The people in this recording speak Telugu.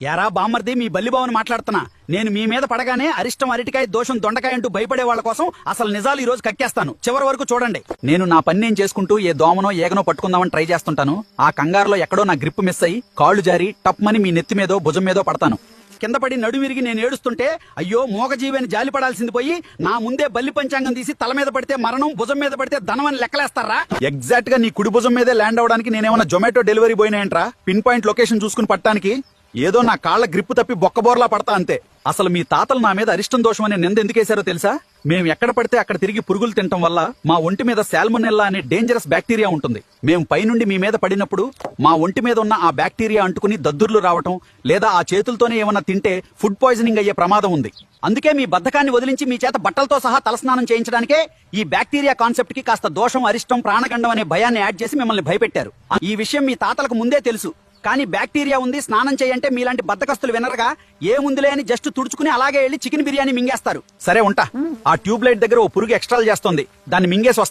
యారా బామ్మర్ది, మీ బల్లిబావని మాట్లాడుతున్నా. నేను మీ మీద పడగానే అరిష్టం, అరటికాయ, దోషం, దొండకాయ అంటూ భయపడే వాళ్ళ కోసం అసలు నిజాలు ఈ రోజు కక్కేస్తాను. చివరి వరకు చూడండి. నేను నా పని నేను చేసుకుంటూ ఏ దోమనో ఏగనో పట్టుకుందామని ట్రై చేస్తుంటాను. ఆ కంగారులో ఎక్కడో నా గ్రిప్ మిస్ అయ్యి కాళ్లు జారి టప్మని మీ నెత్తి మీదో భుజం మీదో పడతాను. కింద పడి నడువిరిగి నేను ఏడుస్తుంటే అయ్యో మూగజీవి అని జాలి పడాల్సింది పోయి నా ముందే బల్లి పంచాంగం తీసి తల మీద పడితే మరణం, భుజం మీద పడితే ధనం అని లెక్కలేస్తారా? ఎగ్జాక్ట్ గా నీ కుడి భుజం మీదే ల్యాండ్ అవడానికి నేనేమన్నా జొమాటో డెలివరీ పోయినాయంట్రా? పిన్ పాయింట్ లొకేషన్ చూసుకుని పట్టడానికి ఏదో నా కాళ్ల గ్రిప్పు తప్పి బొక్కబోర్లా పడతా అంతే. అసలు మీ తాతలు నా మీద అరిష్టం దోషం అనే నింద ఎందుకేశారో తెలుసా? మేము ఎక్కడ పడితే అక్కడ తిరిగి పురుగులు తినటం వల్ల మా ఒంటి మీద సాల్మొనెల్లా అనే డేంజరస్ బ్యాక్టీరియా ఉంటుంది. మేము పైనుండి మీ మీద పడినప్పుడు మా ఒంటి మీద ఉన్న ఆ బ్యాక్టీరియా అంటుకుని దద్దుర్లు రావటం, లేదా ఆ చేతులతోనే ఏమన్నా తింటే ఫుడ్ పాయిజనింగ్ అయ్యే ప్రమాదం ఉంది. అందుకే మీ బద్ధకాన్ని వదిలించి మీ చేత బట్టలతో సహా తలస్నానం చేయించడానికే ఈ బ్యాక్టీరియా కాన్సెప్ట్ కి కాస్త దోషం, అరిష్టం, ప్రాణగండం అనే భయాన్ని యాడ్ చేసి మిమ్మల్ని భయపెట్టారు. ఈ విషయం మీ తాతలకు ముందే తెలుసు. కానీ బ్యాక్టీరియా ఉంది, స్నానం చేయంటే మీలాంటి బద్దకస్తులు వినరుగా. ఏముందిలే అని జస్ట్ తుడుచుకుని అలాగే వెళ్లి చికెన్ బిర్యానీ మింగేస్తారు. సరే ఉంటా. ఆ ట్యూబ్ లైట్ దగ్గర ఓ పురుగు ఎక్స్ట్రాల్ చేస్తోంది, దాన్ని మింగేసి వస్తా.